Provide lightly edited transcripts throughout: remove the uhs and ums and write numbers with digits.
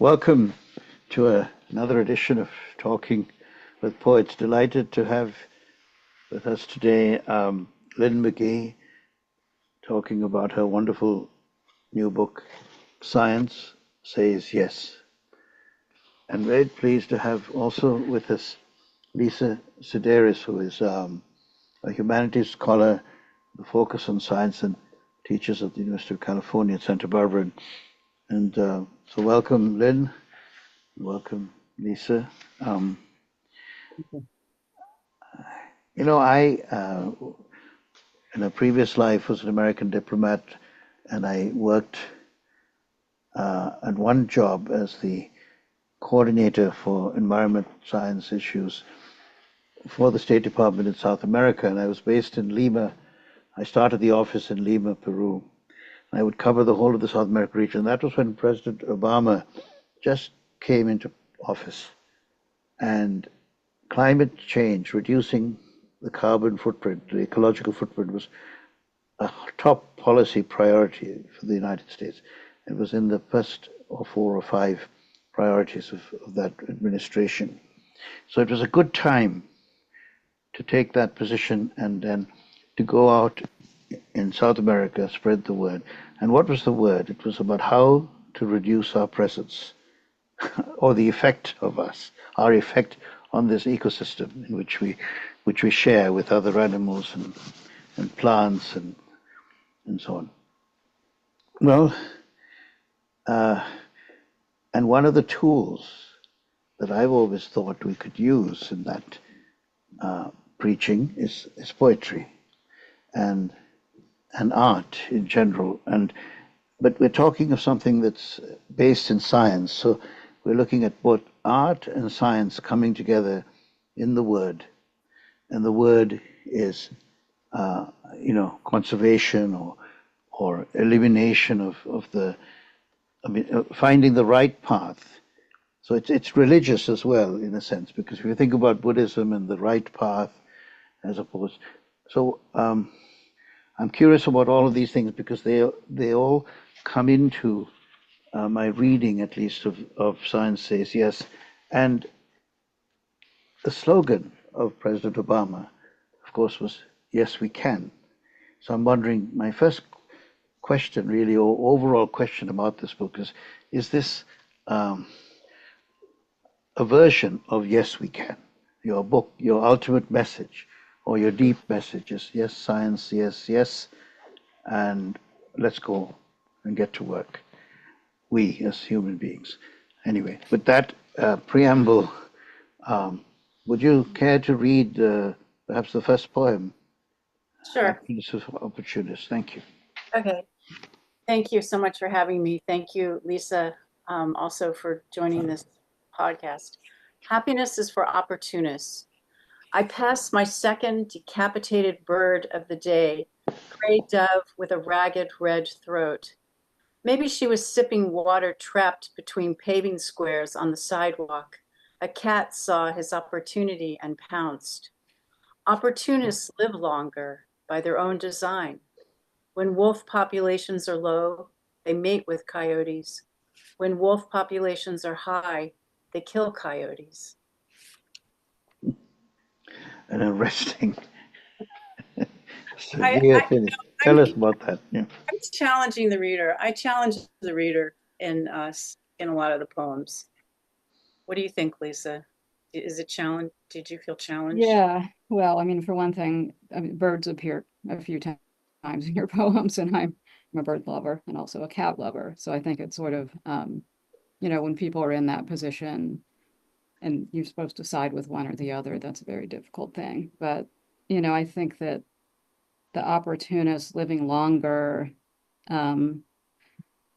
Welcome to another edition of Talking with Poets. Delighted to have with us today Lynn McGee talking about her wonderful new book, Science Says Yes. And very pleased to have also with us Lisa Sideris, who is a humanities scholar, the focus on science, and teaches at the University of California at Santa Barbara. And so welcome, Lynn. Welcome, Lisa. I in a previous life was an American diplomat, and I worked at one job as the coordinator for environment science issues for the State Department in South America, and I was based in Lima. I started the office in Lima, Peru. I would cover the whole of the South American region. That was when President Obama just came into office, and climate change, reducing the carbon footprint, the ecological footprint, was a top policy priority for the United States. It was in the first or 4 or 5 priorities of that administration. So it was a good time to take that position and then to go out in South America, spread the word. And what was the word? It was about how to reduce our presence or the effect of us, our effect on this ecosystem in which we share with other animals and plants and so on. Well, and one of the tools that I've always thought we could use in that preaching is poetry and art in general. But we're talking of something that's based in science, so we're looking at both art and science coming together in the word, and the word is, conservation or elimination of the, finding the right path. So it's religious as well in a sense, because if you think about Buddhism and the right path, as opposed, so I'm curious about all of these things because they all come into my reading, at least, of Science Says Yes. And the slogan of President Obama, of course, was Yes, we can. So I'm wondering, my first question, really, or overall question about this book is this a version of Yes, we can? Your book, your ultimate message, or your deep message is yes, science, yes, yes, and let's go and get to work. We as human beings. Anyway, with that preamble, would you care to read perhaps the first poem? Sure. Opportunist. Thank you. Okay. Thank you so much for having me. Thank you, Lisa, also for joining this podcast. Happiness is for opportunists. I pass my second decapitated bird of the day, gray dove with a ragged red throat. Maybe she was sipping water trapped between paving squares on the sidewalk. A cat saw his opportunity and pounced. Opportunists live longer by their own design. When wolf populations are low, they mate with coyotes. When wolf populations are high, they kill coyotes. An arresting, severe finish. Tell us about that. Yeah. I'm challenging the reader. I challenge the reader in a lot of the poems. What do you think, Lisa? Is it challenge? Did you feel challenged? Yeah, well, I mean, for one thing, birds appear a few times in your poems, and I'm a bird lover and also a cat lover. So I think it's sort of, when people are in that position and you're supposed to side with one or the other, that's a very difficult thing. But, I think that the opportunist living longer, when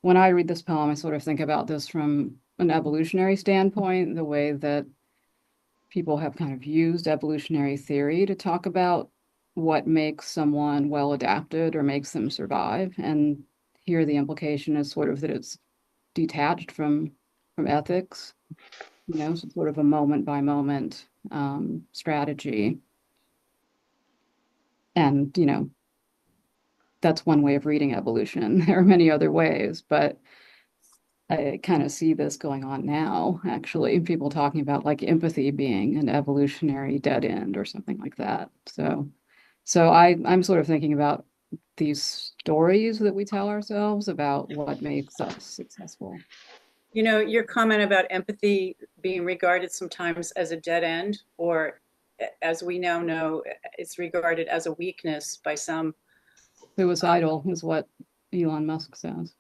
I read this poem, I sort of think about this from an evolutionary standpoint, the way that people have kind of used evolutionary theory to talk about what makes someone well adapted or makes them survive. And here the implication is sort of that it's detached from ethics, so sort of a moment by moment strategy. And, that's one way of reading evolution. There are many other ways, but I kind of see this going on now, actually, people talking about like empathy being an evolutionary dead end or something like that. I'm sort of thinking about these stories that we tell ourselves about what makes us successful. You know, your comment about empathy being regarded sometimes as a dead end, or as we now know, it's regarded as a weakness by some. Suicidal is what Elon Musk says.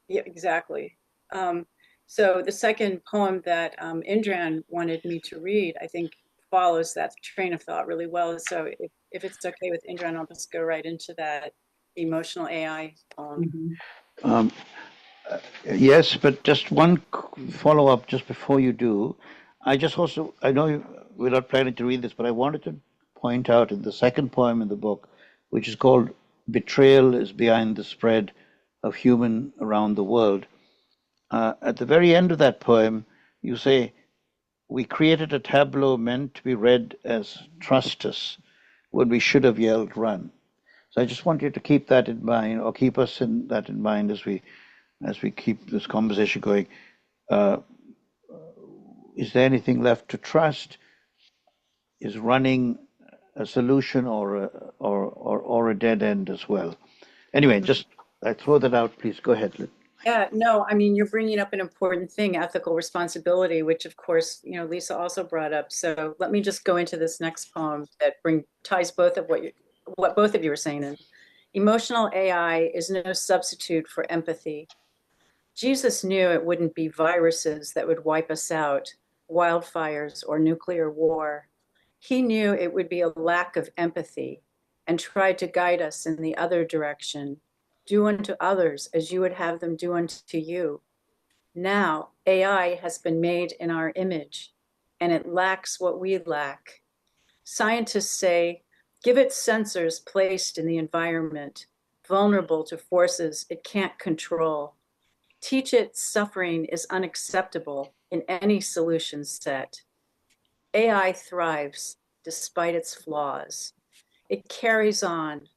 Yeah, exactly. Um, so the second poem that Indran wanted me to read, I think follows that train of thought really well. So if it's okay with Indran, I'll just go right into that emotional AI poem. Mm-hmm. Um, yes, but just one follow-up just before you do. I know we're not planning to read this, but I wanted to point out in the second poem in the book, which is called Betrayal is Behind the Spread of Human Around the World. At the very end of that poem, you say, we created a tableau meant to be read as trust us when we should have yelled run. So I just want you to keep that in mind, or keep us in that in mind as we keep this conversation going. Uh, is there anything left to trust? Is running a solution or a dead end as well? Anyway, just I throw that out. Please go ahead. Yeah, no, I mean, you're bringing up an important thing, ethical responsibility, which of course, you know, Lisa also brought up. So let me just go into this next poem that ties both of what both of you were saying. And emotional AI is no substitute for empathy. Jesus knew it wouldn't be viruses that would wipe us out, wildfires or nuclear war. He knew it would be a lack of empathy and tried to guide us in the other direction. Do unto others as you would have them do unto you. Now, AI has been made in our image, and it lacks what we lack. Scientists say, give it sensors placed in the environment, vulnerable to forces it can't control. Teach it suffering is unacceptable in any solution set. AI thrives despite its flaws. It carries on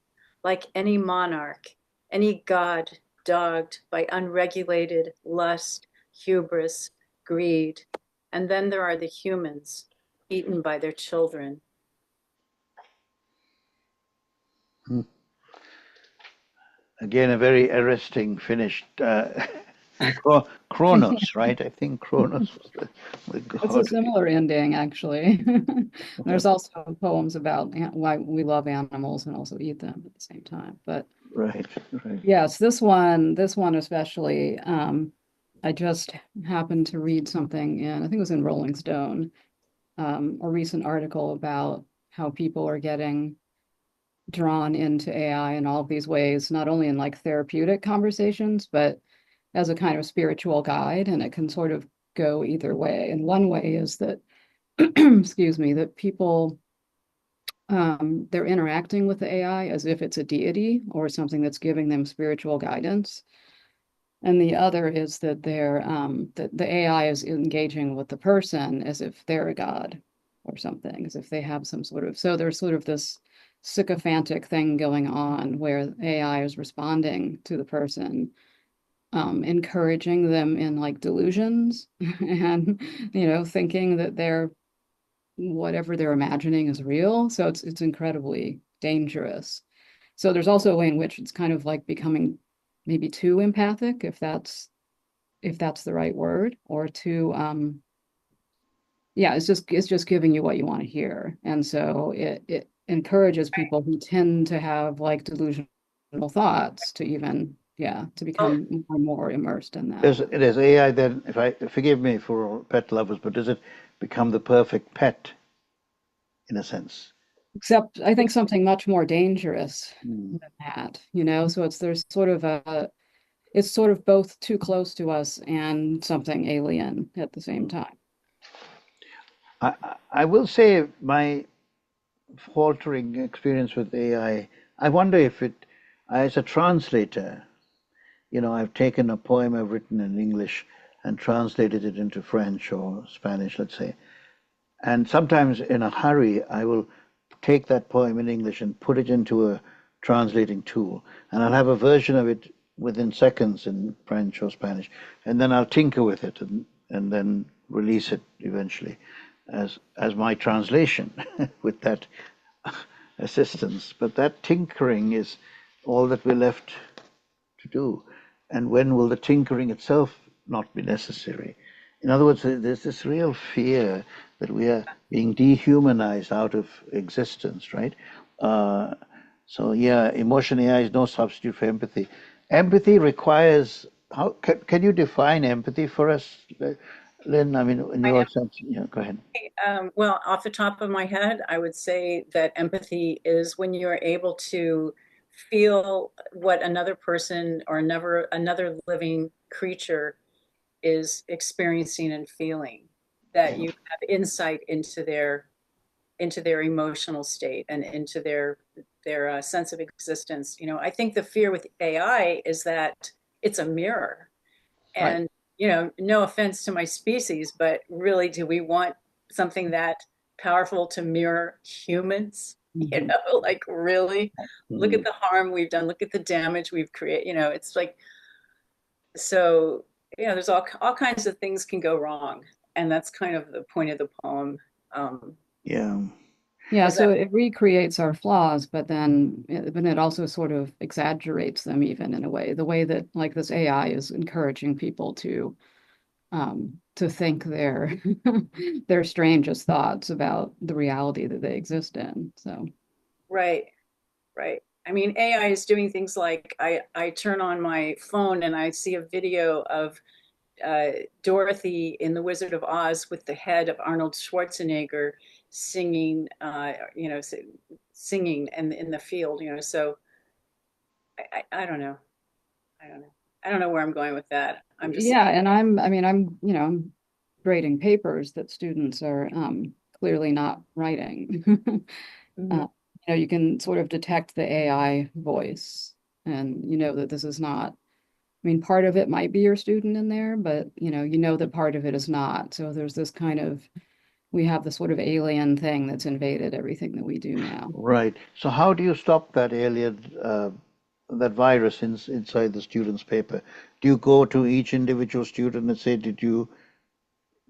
like any monarch, any god dogged by unregulated lust, hubris, greed. And then there are the humans eaten by their children. Again, a very arresting finish. Kronos, right? I think Kronos was the It's a god. similar ending, actually. There's also poems about why we love animals and also eat them at the same time. But Right, right. yes, this one especially, I just happened to read something in, I think it was in Rolling Stone, a recent article about how people are getting drawn into AI in all of these ways, not only in like therapeutic conversations, but as a kind of spiritual guide, and it can sort of go either way. And one way is that, excuse me, that people they're interacting with the AI as if it's a deity or something that's giving them spiritual guidance. And the other is that that the AI is engaging with the person as if they're a god or something, as if they have some sort of, so there's sort of this sycophantic thing going on where AI is responding to the person, encouraging them in like delusions and, thinking that whatever they're imagining is real. So it's incredibly dangerous. So there's also a way in which it's kind of like becoming maybe too empathic, if that's the right word, or too yeah, it's just giving you what you want to hear. And so it encourages people who tend to have like delusional thoughts to even, yeah, to Oh, become more immersed in that. Does AI then, if I forgive me for pet lovers, but does it become the perfect pet in a sense? Except I think something much more dangerous Hmm. than that. So it's sort of both too close to us and something alien at the same time. I will say my faltering experience with AI, I wonder if as a translator, I've taken a poem I've written in English and translated it into French or Spanish, let's say. And sometimes in a hurry, I will take that poem in English and put it into a translating tool. And I'll have a version of it within seconds in French or Spanish, and then I'll tinker with it and then release it eventually as my translation with that assistance. But that tinkering is all that we're left to do. And when will the tinkering itself not be necessary? In other words, there's this real fear that we are being dehumanized out of existence, right? So yeah, emotion AI is no substitute for empathy. Empathy requires, how can you define empathy for us, Lynn? I mean, in your sense, yeah, go ahead. Well, off the top of my head, I would say that empathy is when you're able to feel what another person or another living creature is experiencing and feeling, that you have insight into their emotional state and into their sense of existence. You know, I think the fear with AI is that it's a mirror. Right. And, you know, no offense to my species, but really, do we want something that powerful to mirror humans? You Mhm. know, like really, look at Mhm. the harm we've done, look at the damage we've created. You know, it's like, so, you know, there's all kinds of things can go wrong. And that's kind of the point of the poem. Um, Yeah. Yeah, is so that it recreates our flaws, but then but it also sort of exaggerates them even in a way. The way that like this AI is encouraging people to think their their strangest thoughts about the reality that they exist in. So right? Right. I mean, AI is doing things like I turn on my phone and I see a video of uh, Dorothy in The Wizard of Oz with the head of Arnold Schwarzenegger singing, you know, singing in the field, you know. So I don't know. I don't know. I don't know where I'm going with that. I'm just yeah, saying. and I'm, you know, I'm grading papers that students are clearly not writing. Mhm. Uh, you know, you can sort of detect the AI voice, and you know that this is not. I mean, part of it might be your student in there, but you know that part of it is not. So there's this kind of we have this sort of alien thing that's invaded everything that we do now. Right. So how do you stop that alien, that virus inside the student's paper? Do you go to each individual student and say, did you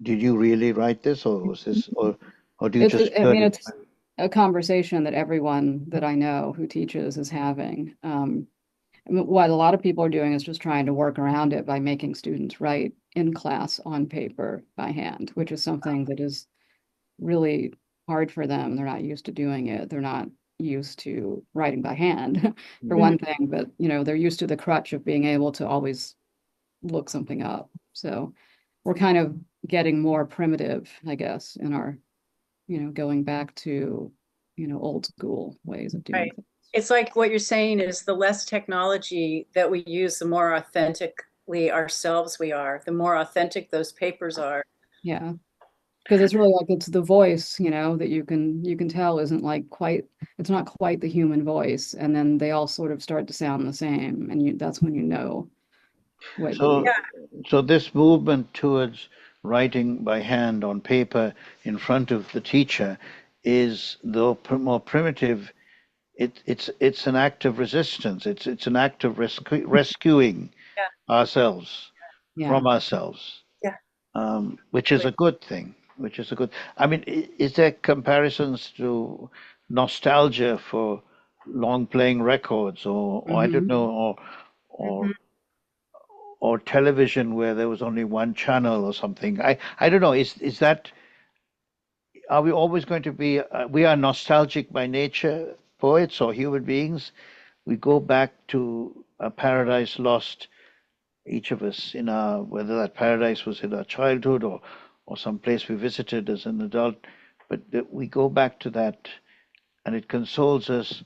really write this, or was this, or do you It's, just I turn mean, it? it's a conversation that everyone that I know who teaches is having. I mean, what a lot of people are doing is just trying to work around it by making students write in class on paper by hand, which is something that is really hard for them. They're not used to doing it. They're not used to writing by hand, for Mhm. one thing, but they're used to the crutch of being able to always look something up. So we're kind of getting more primitive, I guess, in our, going back to, old school ways of doing Right. things. It's like what you're saying is the less technology that we use, the more authentically ourselves we are, the more authentic those papers are. Yeah. Because it's really like it's the voice, that you can tell isn't like quite it's not quite the human voice. And then they all sort of start to sound the same. And that's when you know what So, you Yeah. so this movement towards writing by hand on paper in front of the teacher is, though more primitive, it's an act of resistance. It's an act of rescuing Yeah. ourselves yeah. from ourselves, Yeah. which is a good thing. Which is a good. I mean, is there comparisons to nostalgia for long playing records, or I don't Hmm. know, Hmm. or television where there was only one channel or something? I don't know. Is that, are we always going to be? We are nostalgic by nature, poets or human beings. We go back to a paradise lost, each of us, in our, whether that paradise was in our childhood or some place we visited as an adult, but that we go back to that, and it consoles us,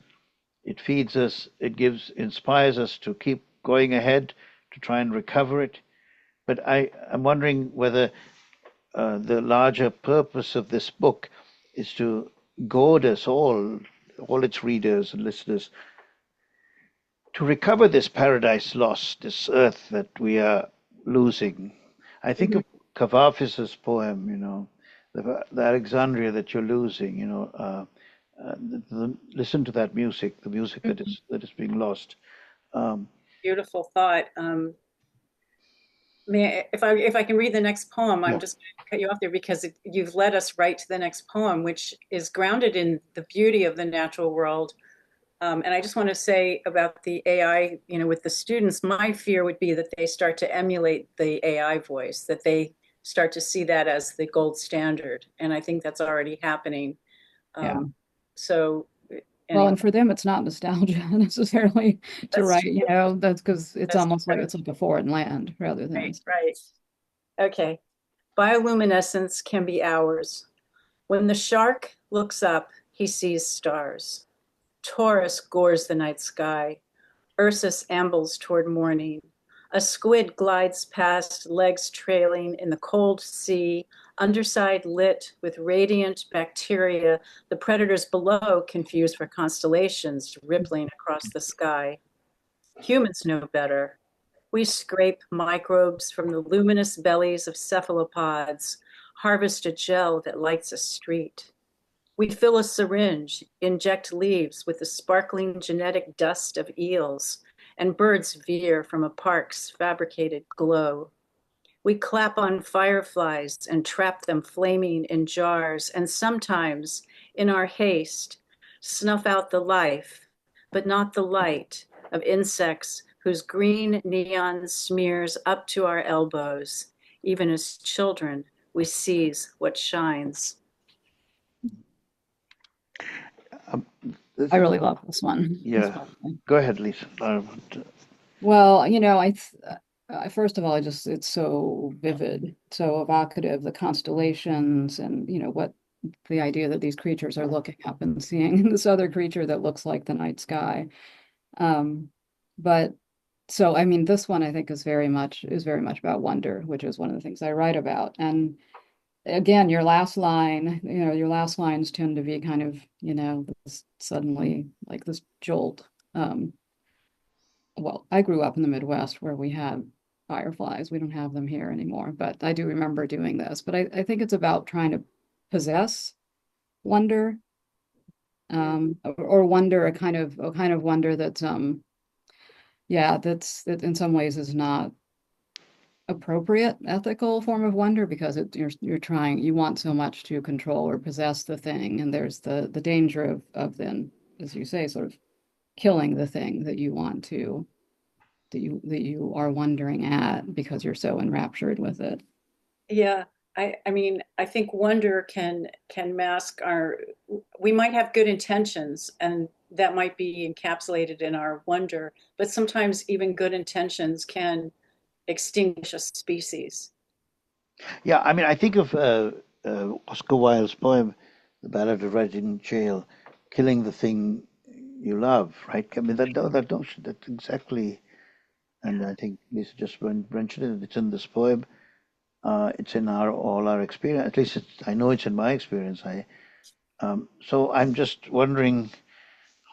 it feeds us, it inspires us to keep going ahead, to try and recover it. But I'm wondering whether the larger purpose of this book is to goad us all its readers and listeners, to recover this paradise lost, this earth that we are losing. I think Hmm. of Cavafis's poem, the Alexandria that you're losing, listen to that music, the music that is being lost. Um, beautiful thought. If I can read the next poem, I'm just going to cut you off there because you've led us right to the next poem, which is grounded in the beauty of the natural world. And I just want to say about the AI, with the students, my fear would be that they start to emulate the AI voice, that they start to see that as the gold standard. And I think that's already happening. Yeah. So Well, anyway, and for them, it's not nostalgia necessarily to that's write, true. that's because it's That's almost like true. it's like a foreign land rather than. Right. Okay. Bioluminescence can be ours. When the shark looks up, he sees stars. Taurus gores the night sky. Ursus ambles toward morning. A squid glides past, legs trailing in the cold sea, underside lit with radiant bacteria, the predators below confused for constellations rippling across the sky. Humans know better. We scrape microbes from the luminous bellies of cephalopods, harvest a gel that lights a street. We fill a syringe, inject leaves with the sparkling genetic dust of eels, and birds veer from a park's fabricated glow. We clap on fireflies and trap them flaming in jars, and sometimes, in our haste, snuff out the life, but not the light, of insects whose green neon smears up to our elbows. Even as children, we seize what shines. I really love this one. Yeah. Go ahead, Lisa. Well, first of all, it's so vivid, so evocative, the constellations and, what the idea that these creatures are looking up and seeing this other creature that looks like the night sky. But so, I mean, this one I think is very much about wonder, which is one of the things I write about. And again, your last lines tend to be kind of, this suddenly like this jolt. Well, I grew up in the Midwest where we had fireflies. We don't have them here anymore, but I do remember doing this. But I think it's about trying to possess wonder, or wonder, a kind of wonder that's that in some ways is not appropriate ethical form of wonder because you want so much to control or possess the thing, and there's the danger of then, as you say, sort of killing the thing that you want to that you are wondering at because you're so enraptured with it. Yeah, I mean, I think wonder can mask we might have good intentions and that might be encapsulated in our wonder, but sometimes even good intentions can extinguish a species. Yeah, I mean, I think of Oscar Wilde's poem, "The Ballad of Reginald Jail," killing the thing you love, right? I mean, that notion, that's exactly, and I think Lisa just mentioned it. It's in this poem. It's in all our experience. At least I know it's in my experience. So I'm just wondering,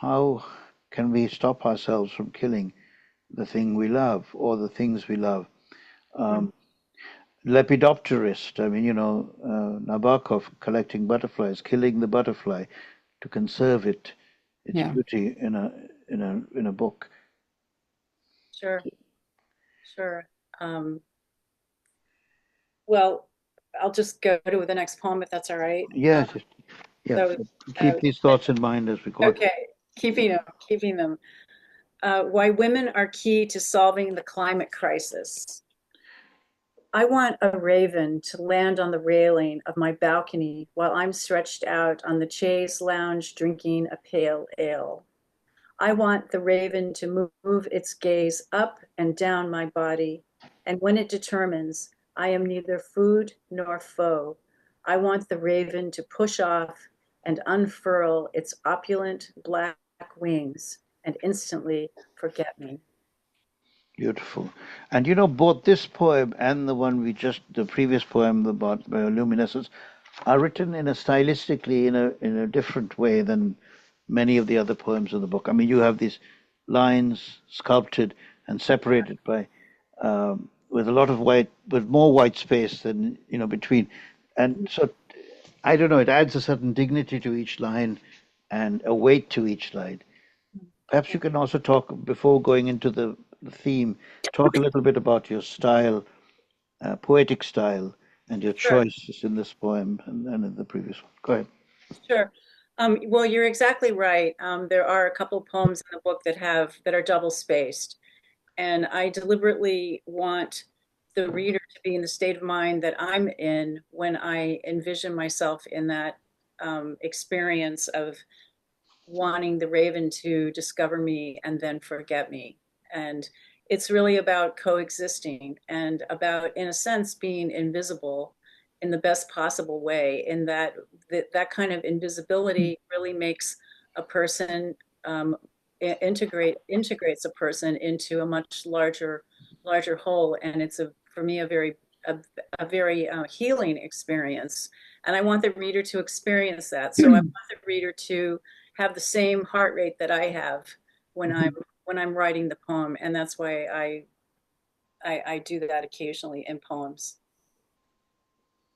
how can we stop ourselves from killing the thing we love or the things we love? Lepidopterist, I mean, Nabokov collecting butterflies, killing the butterfly to conserve its Yeah. beauty in a book. Sure. Well, I'll just go to the next poem if that's all right. Yes, yeah. So, Keep these thoughts in mind as we go. okay, keeping them. Why women are key to solving the climate crisis. I want a raven to land on the railing of my balcony while I'm stretched out on the chaise lounge drinking a pale ale. I want the raven to move its gaze up and down my body, and when it determines I am neither food nor foe, I want the raven to push off and unfurl its opulent black wings and instantly forget me. Beautiful. And both this poem and the previous poem about bioluminescence, are written in a stylistically in a different way than many of the other poems in the book. I mean, you have these lines sculpted and separated by with a lot of with more white space than between, and so I don't know. It adds a certain dignity to each line and a weight to each line. Perhaps you can also talk before going into the the theme, talk a little bit about your style, poetic style, and your Sure. choices in this poem and in the previous one. Go ahead. Sure. Well, you're exactly right. There are a couple of poems in the book that are double spaced, and I deliberately want the reader to be in the state of mind that I'm in when I envision myself in that experience of wanting the raven to discover me and then forget me. And it's really about coexisting and about, in a sense, being invisible in the best possible way, in that kind of invisibility really makes a person integrates a person into a much larger whole, and it's for me a, a very healing experience, and I want the reader to experience that. So I want the reader to have the same heart rate that I have when I'm writing the poem, and that's why I do that occasionally in poems.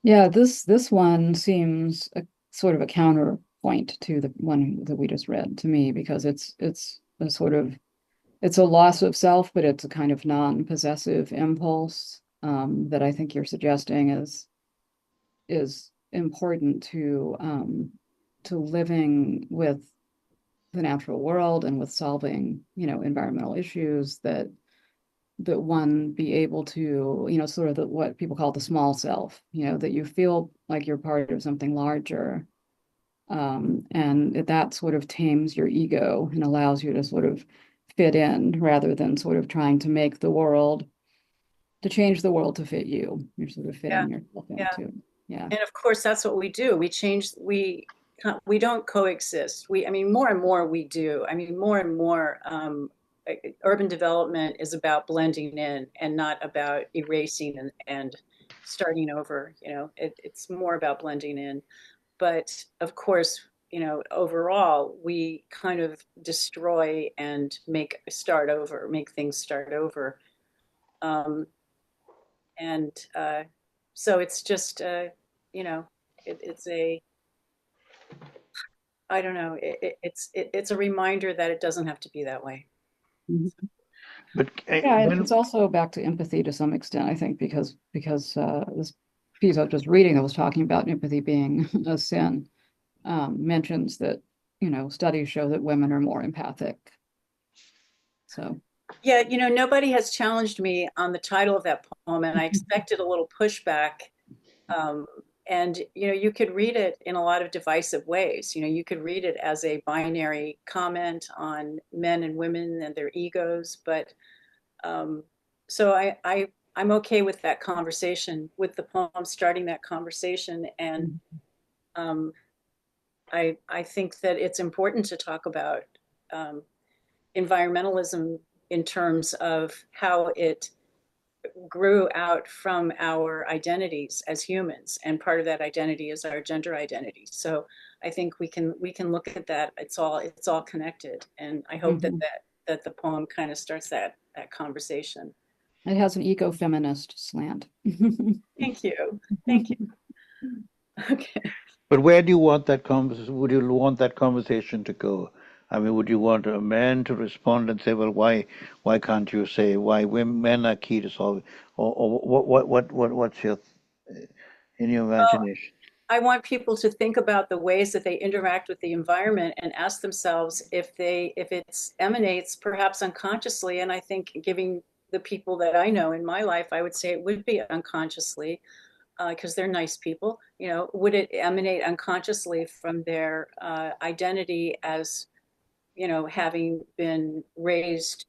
Yeah, this one seems sort of a counterpoint to the one that we just read to me, because it's a sort of, it's a loss of self, but it's a kind of non-possessive impulse that I think you're suggesting is important to living with the natural world and with solving, environmental issues, that one be able to, sort of what people call the small self, that you feel like you're part of something larger. And that sort of tames your ego and allows you to sort of fit in rather than sort of trying to make the world, to change the world to fit you. You're sort of Yeah, fitting yourself yeah. into. Yeah. And of course, that's what we do. We don't coexist. I mean, more and more we do. I mean, more and more urban development is about blending in and not about erasing and starting over. It's more about blending in. But of course, overall, we kind of destroy and make things start over. Um, and so it's just, it's a, I don't know, it's a reminder that it doesn't have to be that way. Mhm. But Yeah, and it's also back to empathy to some extent, I think, because this piece I was just reading that was talking about empathy being a sin, mentions that, studies show that women are more empathic. So, Yeah, nobody has challenged me on the title of that poem, and I expected a little pushback. Um, and you could read it in a lot of divisive ways. You could read it as a binary comment on men and women and their egos, but so I'm okay with that conversation, with the poem starting that conversation, and um, I think that it's important to talk about um, environmentalism in terms of how it grew out from our identities as humans, and part of that identity is our gender identity. So I think we can look at that. It's all connected, and I hope mhm. that the poem kind of starts that conversation. It has an eco-feminist slant. Thank you. Thank you. Okay. But where do you want that conversation? Would you want that conversation to go? I mean, would you want a man to respond and say, "Well, why can't you say why men are key to solve it?" Or what's your in your Well, imagination? I want people to think about the ways that they interact with the environment and ask themselves if it emanates perhaps unconsciously. And I think giving the people that I know in my life, I would say it would be unconsciously because they're nice people. Would it emanate unconsciously from their identity as having been raised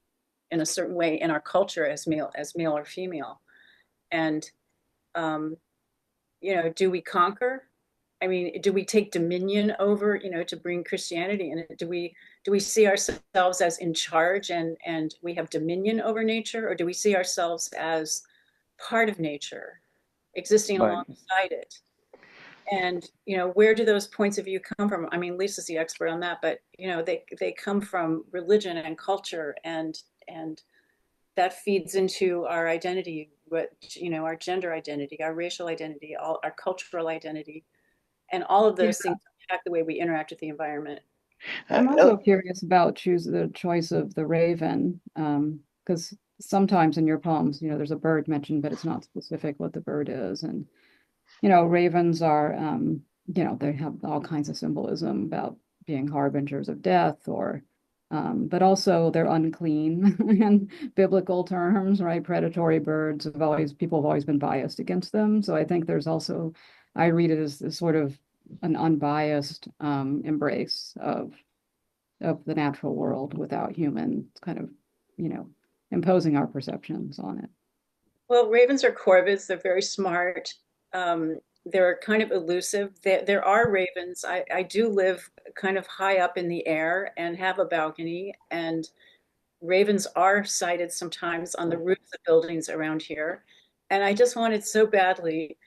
in a certain way in our culture as male or female? And um, do we conquer? I mean, do we take dominion over, to bring Christianity in it? Do we see ourselves as in charge and we have dominion over nature, or do we see ourselves as part of nature, existing Right. alongside it? And where do those points of view come from? I mean, Lisa's the expert on that, but they come from religion and culture, and that feeds into our identity, our gender identity, our racial identity, all our cultural identity, and all of Yeah. those things impact the way we interact with the environment. Uh, I'm uh, also curious about the choice of the raven, because sometimes in your poems, there's a bird mentioned, but it's not specific what the bird is. And, ravens are, they have all kinds of symbolism about being harbingers of death but also they're unclean in biblical terms, right? Predatory birds people have always been biased against them. So I think there's also, I read it as sort of an unbiased embrace of the natural world without human kind of, you know, imposing our perceptions on it. Well, ravens are corvids. They're very smart. They're kind of elusive. There are ravens. I do live kind of high up in the air and have a balcony, and ravens are sighted sometimes on the roofs of buildings around here. And I just wanted so badly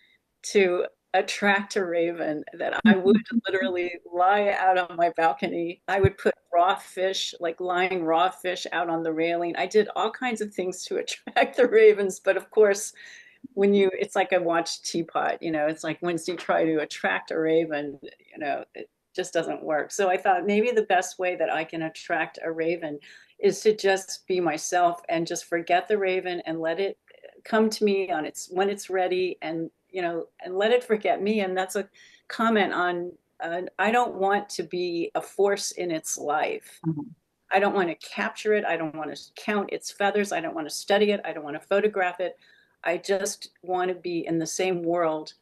to attract a raven that I would literally lie out on my balcony. I would put raw fish, like lying raw fish out on the railing. I did all kinds of things to attract the ravens, but of course, it's like a watched teapot, it's like once you try to attract a raven, it just doesn't work. So I thought maybe the best way that I can attract a raven is to just be myself and just forget the raven and let it come to me when it's ready, and let it forget me. And that's a comment on I don't want to be a force in its life. Mhm. I don't want to capture it. I don't want to count its feathers. I don't want to study it. I don't want to photograph it. I just want to be in the same world.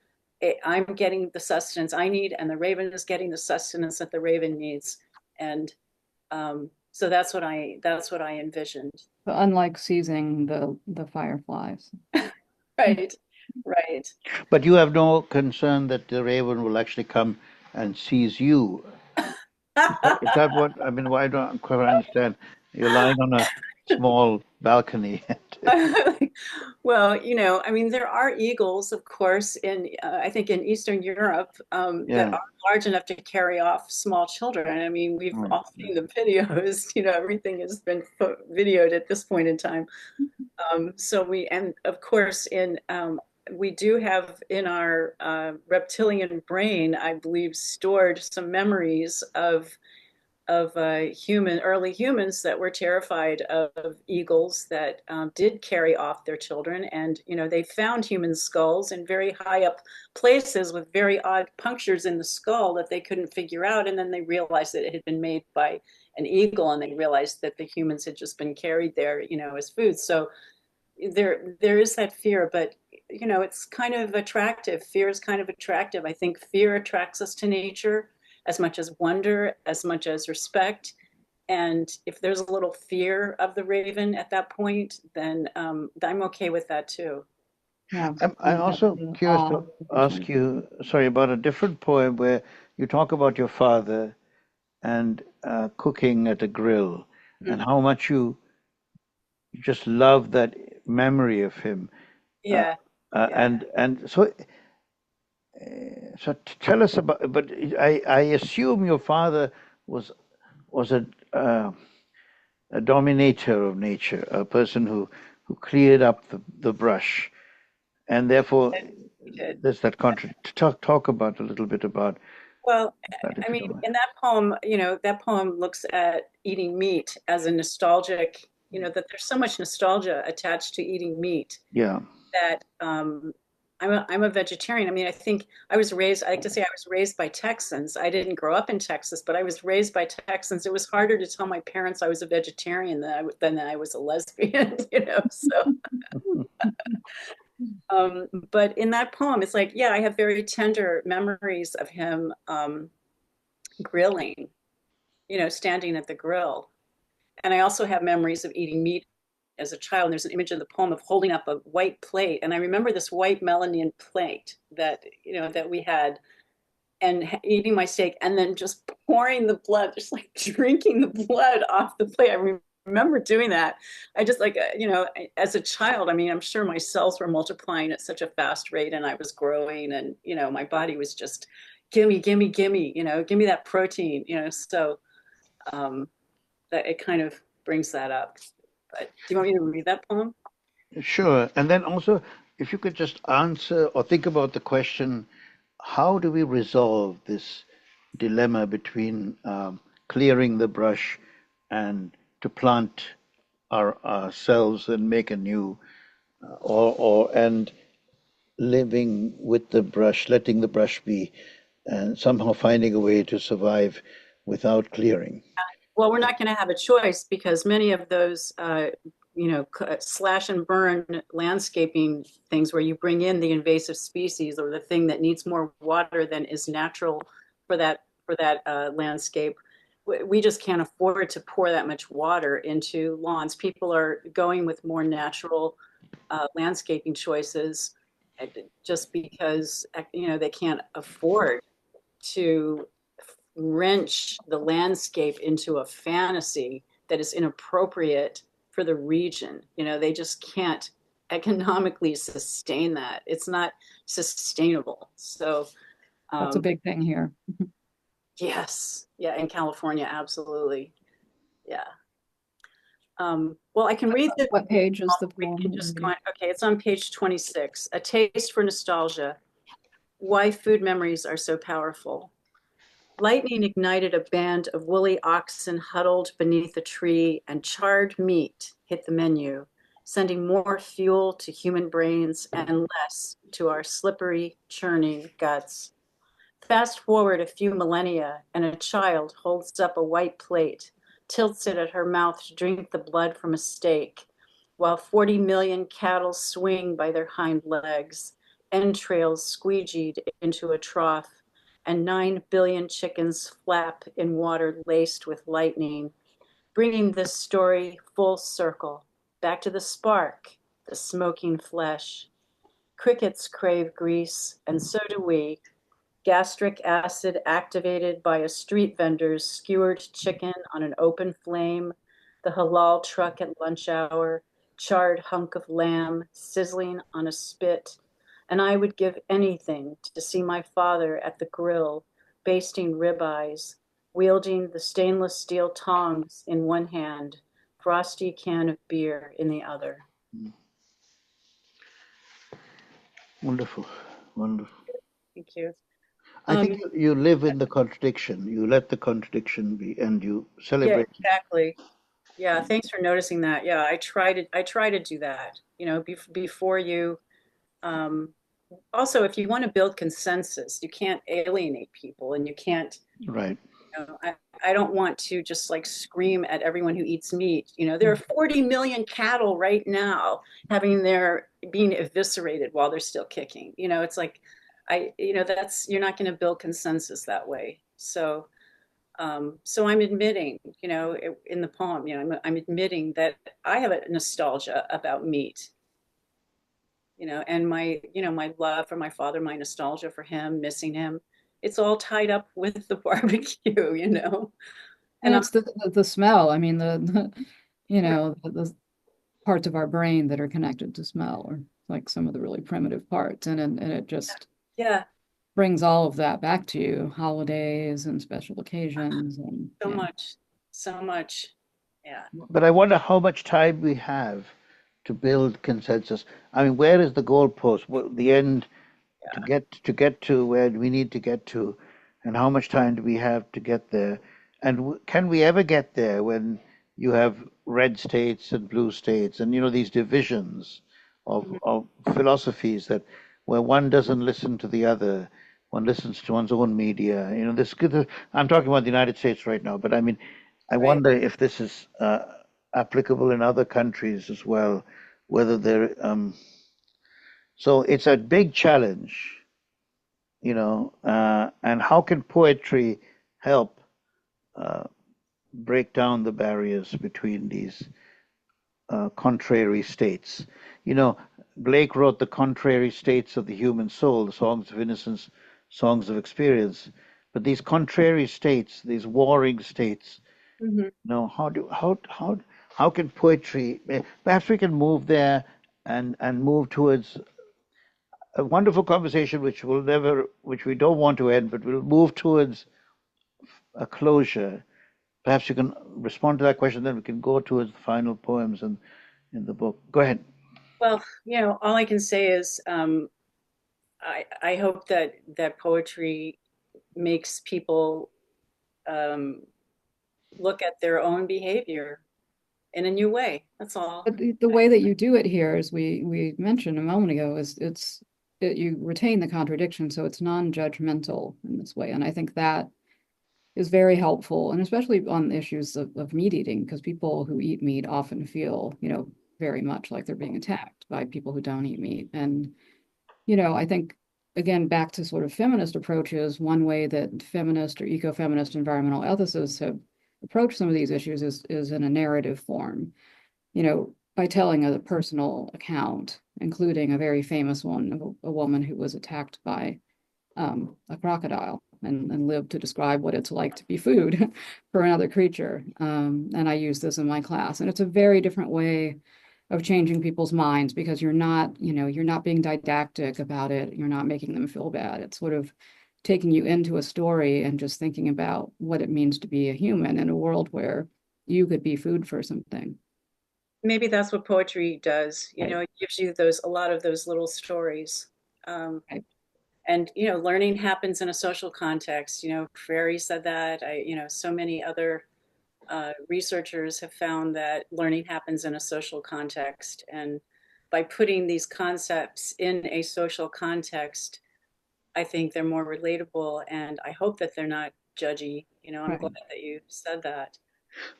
I'm getting the sustenance I need, and the raven is getting the sustenance that the raven needs. And so that's what I envisioned. But unlike seizing the fireflies. Right, right. But you have no concern that the raven will actually come and seize you. Is that what, I mean, why don't I quite understand? You're lying on a small balcony. Well, I mean, there are eagles, of course, I think in Eastern Europe, that Yeah. are large enough to carry off small children. I mean, we've Right. all seen the videos. Everything has been videoed at this point in time. And of course, we do have in our reptilian brain, I believe, stored some memories of early humans that were terrified of eagles that did carry off their children. And, they found human skulls in very high up places with very odd punctures in the skull that they couldn't figure out. And then they realized that it had been made by an eagle, and they realized that the humans had just been carried there, as food. So there is that fear, but it's kind of attractive. Fear is kind of attractive. I think fear attracts us to nature as much as wonder, as much as respect. And if there's a little fear of the raven at that point, then I'm okay with that too. Yeah. I'm also curious to ask you, sorry, about a different poem where you talk about your father and cooking at a grill, and how much you just love that memory of him. Yeah. Yeah. And so, tell us about. But I assume your father was a dominator of nature, a person who cleared up the brush, and therefore He did. there's that contrast. Talk about a little bit about Well, that, if I you mean, don't mind. in that poem, that poem looks at eating meat as a nostalgic, that there's so much nostalgia attached to eating meat Yeah. that I'm a vegetarian. I mean, I think I like to say I was raised by Texans. I didn't grow up in Texas, but I was raised by Texans. It was harder to tell my parents I was a vegetarian than I was a lesbian, so. But in that poem, it's like, yeah, I have very tender memories of him grilling, standing at the grill. And I also have memories of eating meat as a child. And there's an image in the poem of holding up a white plate. And I remember this white melanin plate that we had, and eating my steak and then just pouring the blood, just like drinking the blood off the plate. I remember doing that. I just like, as a child, I mean, I'm sure my cells were multiplying at such a fast rate, and I was growing, and, my body was just, gimme, gimme, gimme, give me that protein, so that it kind of brings that up. But do you want me to read that poem? Sure. And then also, if you could just answer or think about the question, how do we resolve this dilemma between clearing the brush and to plant ourselves and make a new, and living with the brush, letting the brush be, and somehow finding a way to survive without clearing. Well, we're not going to have a choice because many of those, slash and burn landscaping things where you bring in the invasive species or the thing that needs more water than is natural for that landscape. We just can't afford to pour that much water into lawns. People are going with more natural landscaping choices just because they can't afford to wrench the landscape into a fantasy that is inappropriate for the region. They just can't economically sustain that. It's not sustainable. So That's a big thing here. yes, yeah, in California, absolutely, yeah. Well, I can read the. What page is the We can poem? just go on. Okay, it's on page 26. A taste for nostalgia. Why food memories are so powerful. Lightning ignited a band of woolly oxen huddled beneath a tree, and charred meat hit the menu, sending more fuel to human brains and less to our slippery, churning guts. Fast forward a few millennia, and a child holds up a white plate, tilts it at her mouth to drink the blood from a steak, while 40 million cattle swing by their hind legs, entrails squeegeed into a trough, and 9 billion chickens flap in water laced with lightning, bringing this story full circle, back to the spark, the smoking flesh. Crickets crave grease, and so do we. Gastric acid activated by a street vendor's skewered chicken on an open flame, the halal truck at lunch hour, charred hunk of lamb sizzling on a spit. And I would give anything to see my father at the grill, basting ribeyes, wielding the stainless steel tongs in one hand, frosty can of beer in the other. Wonderful, wonderful. Thank you. I think you live in the contradiction. You let the contradiction be, and you Yeah, celebrate. exactly. Yeah, thanks for noticing that. Yeah, I try to do that. Before you also if you want to build consensus, you can't alienate people and you can't, Right. I don't want to just like scream at everyone who eats meat. There are 40 million cattle right now having their being eviscerated while they're still kicking. It's like that's you're not going to build consensus that way. So I'm admitting, in the poem, I'm admitting that I have a nostalgia about meat, and my love for my father, my nostalgia for him, missing him. It's all tied up with the barbecue. And And it's the smell. I mean, the parts of our brain that are connected to smell are like some of the really primitive parts. And it just yeah, brings all of that back to you, holidays and special occasions. And so yeah. much, so much. Yeah. But I wonder how much time we have to build consensus. I mean, where is the goalpost? The end to get to where we need to get to, and how much time do we have to get there? And can we ever get there when you have red states and blue states, and these divisions of philosophies that where one doesn't listen to the other, one listens to one's own media. I'm talking about the United States right now, but I mean, I Right. wonder if this is applicable in other countries as well, whether they're so it's a big challenge, and how can poetry help uh, break down the barriers between these contrary states? Blake wrote the contrary states of the human soul, the songs of innocence, songs of experience. But these contrary states, these warring states, Mm-hmm. how can poetry? Perhaps we can move there and move towards a wonderful conversation which we don't want to end, but we'll move towards a closure. Perhaps you can respond to that question, then we can go towards the final poems in the book. Go ahead. Well, all I can say is I hope that poetry makes people look at their own behavior in a new way. That's all. But the way that you do it here, as we mentioned a moment ago, is you retain the contradiction, so it's non-judgmental in this way. And I think that is very helpful, and especially on issues of meat eating, because people who eat meat often feel, very much like they're being attacked by people who don't eat meat. And, I think, again, back to sort of feminist approaches, one way that feminist or ecofeminist environmental ethicists have approached some of these issues is in a narrative form, by telling a personal account, including a very famous one of a woman who was attacked by a crocodile and lived to describe what it's like to be food for another creature. And I use this in my class, and it's a very different way of changing people's minds, because you're not being didactic about it. You're not making them feel bad. It's sort of taking you into a story and just thinking about what it means to be a human in a world where you could be food for something. Maybe that's what poetry does. Right. It gives you a lot of those little stories. Right. And, learning happens in a social context. Freire said that. So many other researchers have found that learning happens in a social context. And by putting these concepts in a social context, I think they're more relatable, and I hope that they're not judgy. I'm Right. glad that you said that.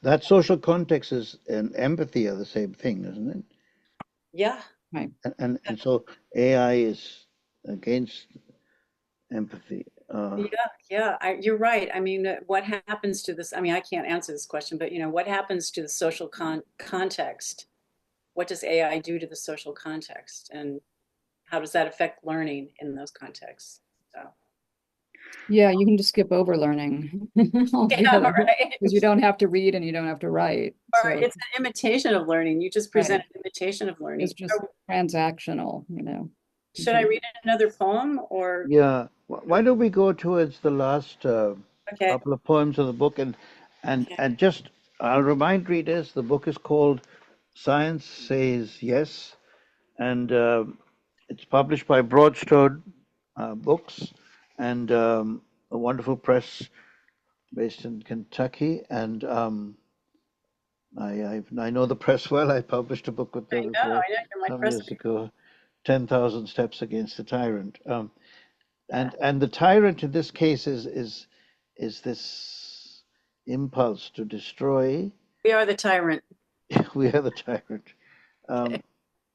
That social context is and empathy are the same thing, isn't it? Yeah. Right. And so AI is against empathy. Yeah, you're right. I mean, what happens to this? I mean, I can't answer this question, but what happens to the social context? What does AI do to the social context, and how does that affect learning in those contexts? So, Yeah, you can just skip over learning yeah, altogether, right. because you don't have to read and you don't have to write. Or So it's an imitation of learning. You just present right. an imitation of learning. It's just transactional. Should I read another poem or? Yeah. Why don't we go towards the last Okay. couple of poems of the book, Okay. and just I'll remind readers the book is called Science Says Yes, and it's published by Broadstone Books, and a wonderful press based in Kentucky. And I know the press well. I published a book with I them know, before you're my some years president. ago, 10,000 Steps Against the Tyrant. And the tyrant in this case is this impulse to destroy. We are the tyrant. We are the tyrant.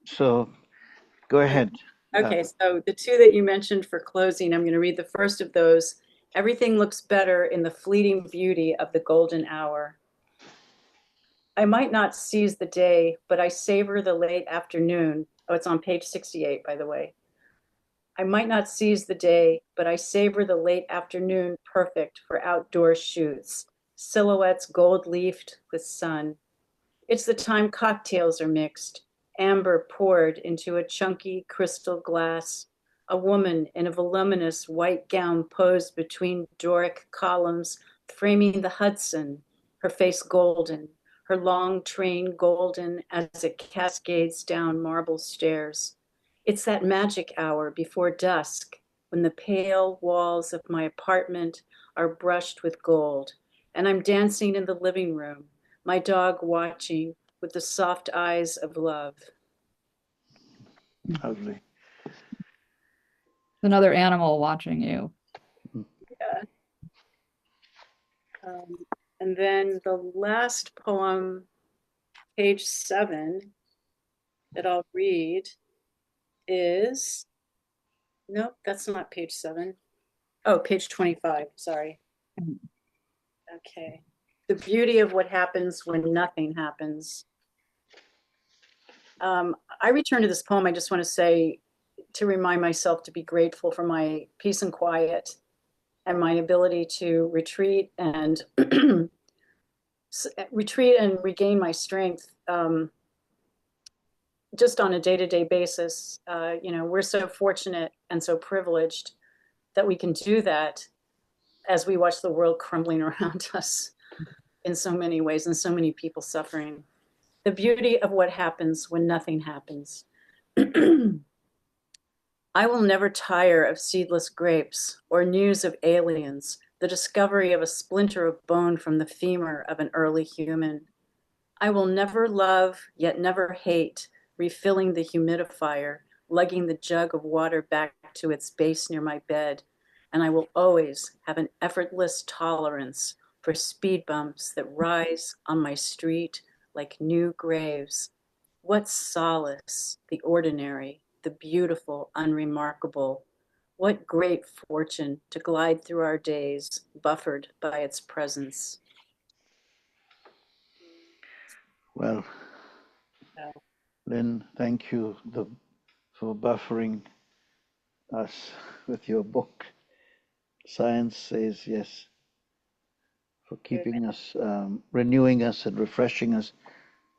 So go ahead. Okay, so the two that you mentioned for closing, I'm going to read the first of those. Everything looks better in the fleeting beauty of the golden hour. I might not seize the day, but I savor the late afternoon. Oh, it's on page 68, by the way. I might not seize the day, but I savor the late afternoon, perfect for outdoor shoots, silhouettes gold-leafed with sun. It's the time cocktails are mixed, amber poured into a chunky crystal glass. A woman in a voluminous white gown posed between Doric columns, framing the Hudson, her face golden, her long train golden as it cascades down marble stairs. It's that magic hour before dusk when the pale walls of my apartment are brushed with gold, and I'm dancing in the living room, my dog watching with the soft eyes of love. Lovely. Another animal watching you. Yeah. Um, and then the last poem, page 7, that I'll read is, nope, that's not page 7. Oh, page 25, sorry. Okay. The beauty of what happens when nothing happens. I return to this poem. I just want to say, to remind myself to be grateful for my peace and quiet and my ability to retreat and regain my strength just on a day-to-day basis. We're so fortunate and so privileged that we can do that as we watch the world crumbling around us in so many ways and so many people suffering. The beauty of what happens when nothing happens. I will never tire of seedless grapes or news of aliens, the discovery of a splinter of bone from the femur of an early human. I will never love, yet never hate, refilling the humidifier, lugging the jug of water back to its base near my bed, and I will always have an effortless tolerance for speed bumps that rise on my street like new graves. What solace, the ordinary, the beautiful, unremarkable. What great fortune to glide through our days, buffered by its presence. Well, So, Lynn, thank you for buffering us with your book. Science Says Yes, for keeping us, renewing us and refreshing us,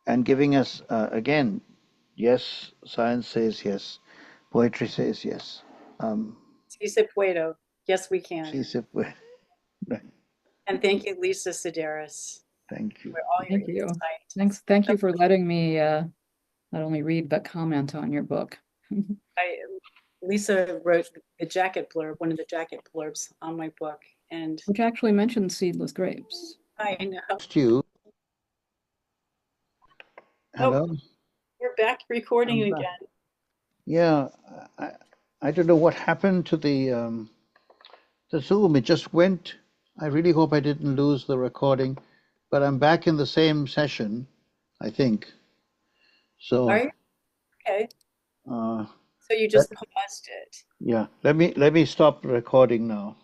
and giving us, again, yes, science says yes, poetry says yes. si se puedo. Yes, we can. Sí se puede. And thank you, Lisa Sideris, Thank you. for all your Thank you. insight. Thank you for letting me not only read but comment on your book. Lisa wrote the jacket blurb, one of the jacket blurbs on my book, and Which actually mentions seedless grapes. I know. Stu, Oh, hello? we're back recording I'm back. again. Yeah, I don't know what happened to the Zoom. It just went. I really hope I didn't lose the recording, but I'm back in the same session, I think. So, Are you okay? uh, So you let, just paused it. yeah, let me stop recording now.